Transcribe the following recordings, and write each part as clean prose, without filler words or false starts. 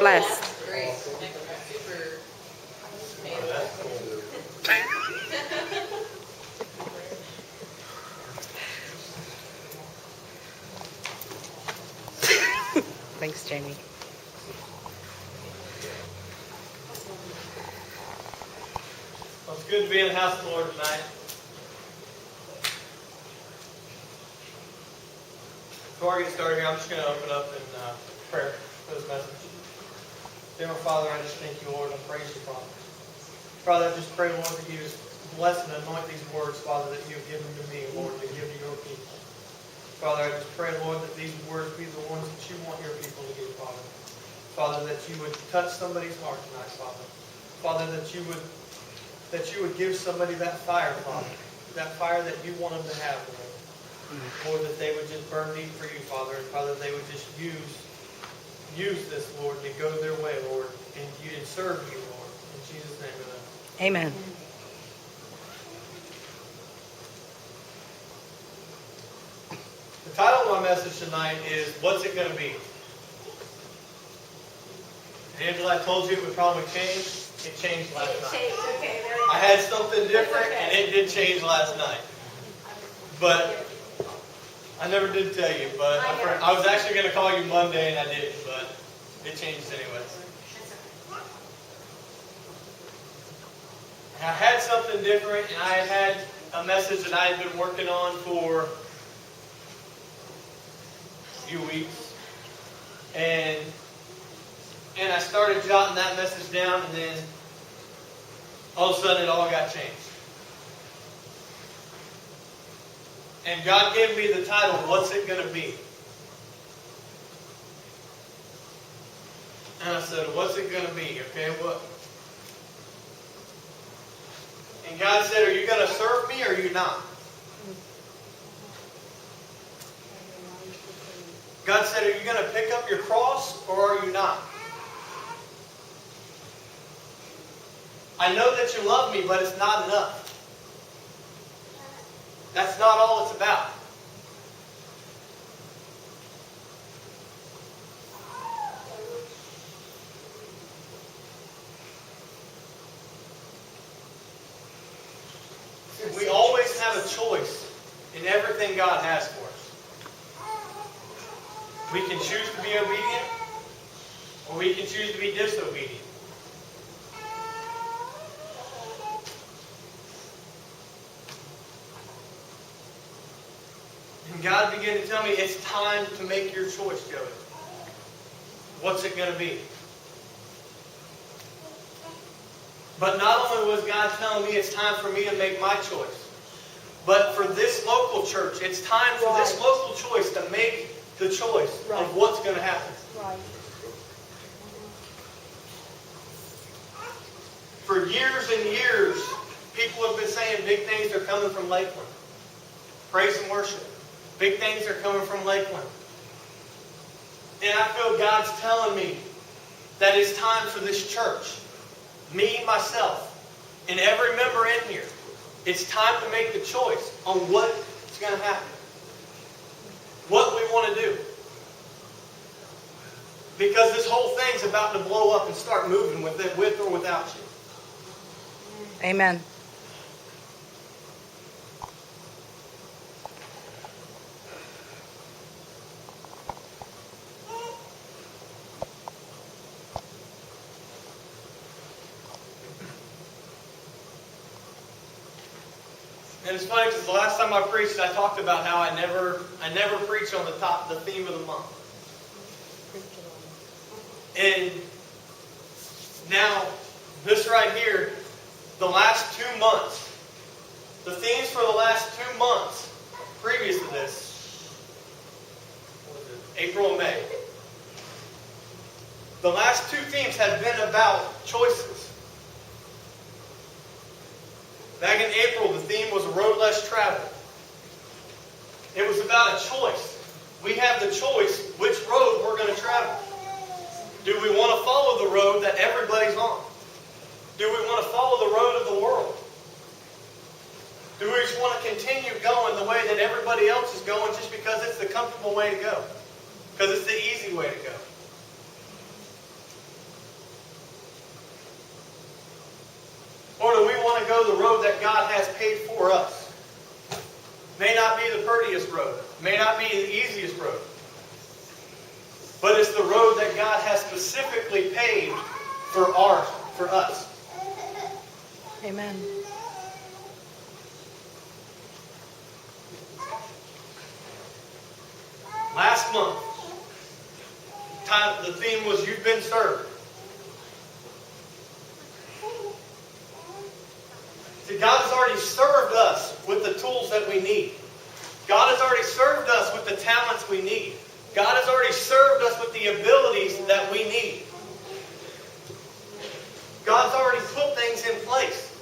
blessed. Great. Super. Thanks, Jamie. Well, it's good to be in the house of the Lord tonight. Before I get started here, I'm just going to open up in prayer for this message. Dear Father, I just thank you, Lord, and praise you, Father. Father, I just pray, Lord, that you just bless and anoint these words, Father, that you have given to me, Lord, to give to your people. Father, I just pray, Lord, that these words be the ones that you want your people to hear, Father. Father, that you would touch somebody's heart tonight, Father. Father, that you would give somebody that fire, Father. That fire that you want them to have, Lord. Lord, that they would just burn deep for you, Father. And Father, they would just use this, Lord, to go their way, Lord, and you and serve you, Lord. In Jesus' name, amen. Amen. The title of my message tonight is, What's It Going to Be? And Angela, I told you it would probably change. It changed last night. Okay, I had something different, and it did change last night. But I never did tell you, but I was actually going to call you Monday, and I didn't, but it changed anyways. I had something different, and I had a message that I had been working on for a few weeks. And I started jotting that message down, and then all of a sudden it all got changed. And God gave me the title, What's It Going to Be? And I said, what's it going to be? Okay, what? And God said, are you going to serve me or are you not? God said, are you going to pick up your cross or are you not? I know that you love me, but it's not enough. That's not all it's about. We always have a choice in everything God has for us. We can choose to be obedient, or we can choose to be disobedient. And God began to tell me, it's time to make your choice, Joey. What's it going to be? But not only was God telling me it's time for me to make my choice, but for this local church, it's time for this local choice to make the choice of what's going to happen. Right. For years and years, people have been saying big things are coming from Lakeland. Praise and worship. Big things are coming from Lakeland. And I feel God's telling me that it's time for this church, me, myself, and every member in here, it's time to make the choice on what's going to happen. What we want to do. Because this whole thing's about to blow up and start moving with or without you. Amen. And it's funny because the last time I preached, I talked about how I never preach on the theme of the month. And now, this right here, the last 2 months, the themes for the last 2 months previous to this, April and May, the last 2 themes have been about choices. Back in April, the theme was road less traveled. It was about a choice. We have the choice which road we're going to travel. Do we want to follow the road that everybody's on? Do we want to follow the road of the world? Do we just want to continue going the way that everybody else is going just because it's the comfortable way to go? Because it's the easy way to go? to go the road that God has paid for us. May not be the prettiest road. May not be the easiest road. But it's the road that God has specifically paved for us. Amen. Last month, the theme was You've Been Served. See, God has already served us with the tools that we need. God has already served us with the talents we need. God has already served us with the abilities that we need. God's already put things in place.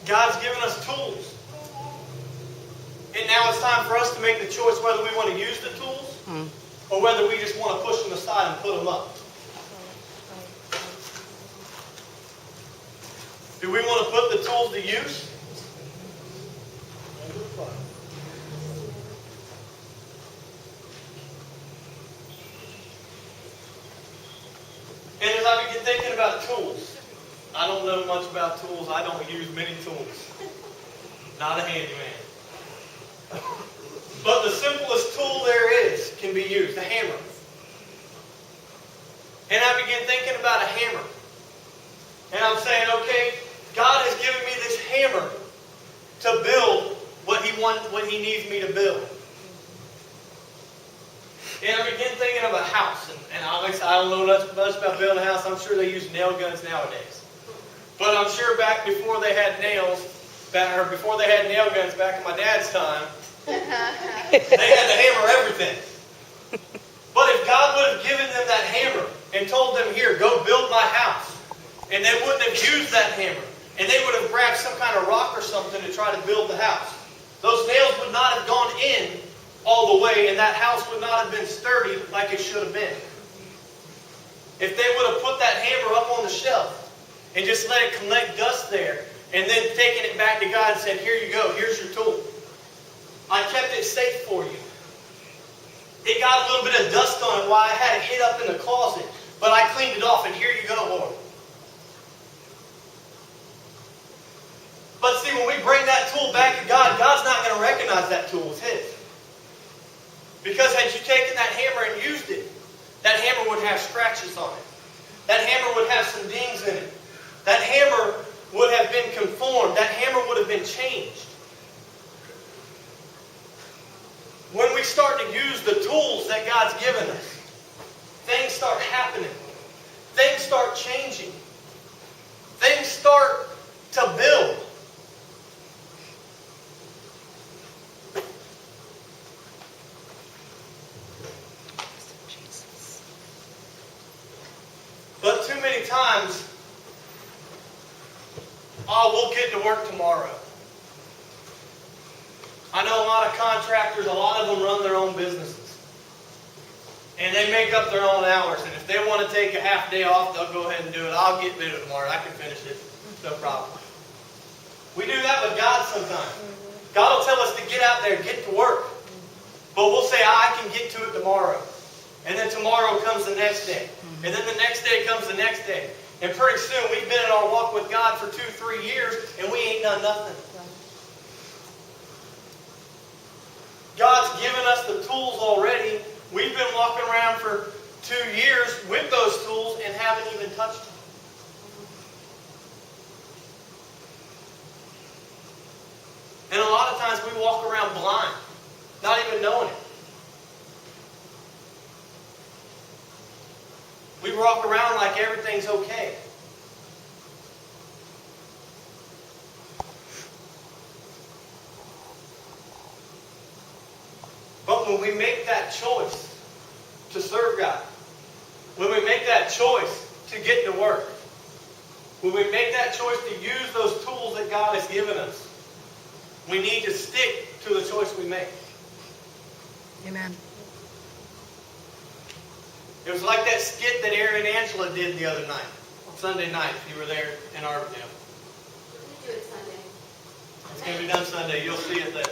God's given us tools. And now it's time for us to make the choice whether we want to use the tools or whether we just want to push them aside and put them up. Do we want to put the tools to use? And as I begin thinking about tools, I don't know much about tools. I don't use many tools. Not a handyman. But the simplest tool there is can be used, a hammer. And I begin thinking about a hammer. And I'm saying, okay, God has given me this hammer to build what He needs me to build. And I begin thinking of a house. And obviously I don't know much about building a house. I'm sure they use nail guns nowadays. But I'm sure back before they had before they had nail guns back in my dad's time, they had to hammer everything. But if God would have given them that hammer and told them, here, go build my house, and they wouldn't have used that hammer, and they would have grabbed some kind of rock or something to try to build the house, those nails would not have gone in all the way, and that house would not have been sturdy like it should have been. If they would have put that hammer up on the shelf and just let it collect dust there, and then taken it back to God and said, here you go, here's your tool. I kept it safe for you. It got a little bit of dust on it while I had it hid up in the closet, but I cleaned it off, and here you go, Lord. But see, when we bring that tool back to God, God's not going to recognize that tool as His. Because had you taken that hammer and used it, that hammer would have scratches on it. That hammer would have some dings in it. That hammer would have been conformed. That hammer would have been changed. When we start to use the tools that God's given us, things start happening. Things start changing. Things start to build. But too many times, we'll get to work tomorrow. I know a lot of contractors, a lot of them run their own businesses. And they make up their own hours. And if they want to take a half day off, they'll go ahead and do it. I'll get to it tomorrow. I can finish it. No problem. We do that with God sometimes. God will tell us to get out there, get to work. But we'll say, I can get to it tomorrow. And then tomorrow comes the next day. And then the next day comes the next day. And pretty soon we've been in our walk with God for 2-3 years and we ain't done nothing. God's given us the tools already. We've been walking around for 2 years with those tools and haven't even touched them. And a lot of times we walk around blind, not even knowing it. We walk around like everything's okay. But when we make that choice to serve God, when we make that choice to get to work, when we make that choice to use those tools that God has given us, we need to stick to the choice we make. Amen. It was like that skit that Aaron and Angela did the other night, Sunday night, if you were there in Arvindale. We do it Sunday. It's going to be done Sunday. You'll see it then.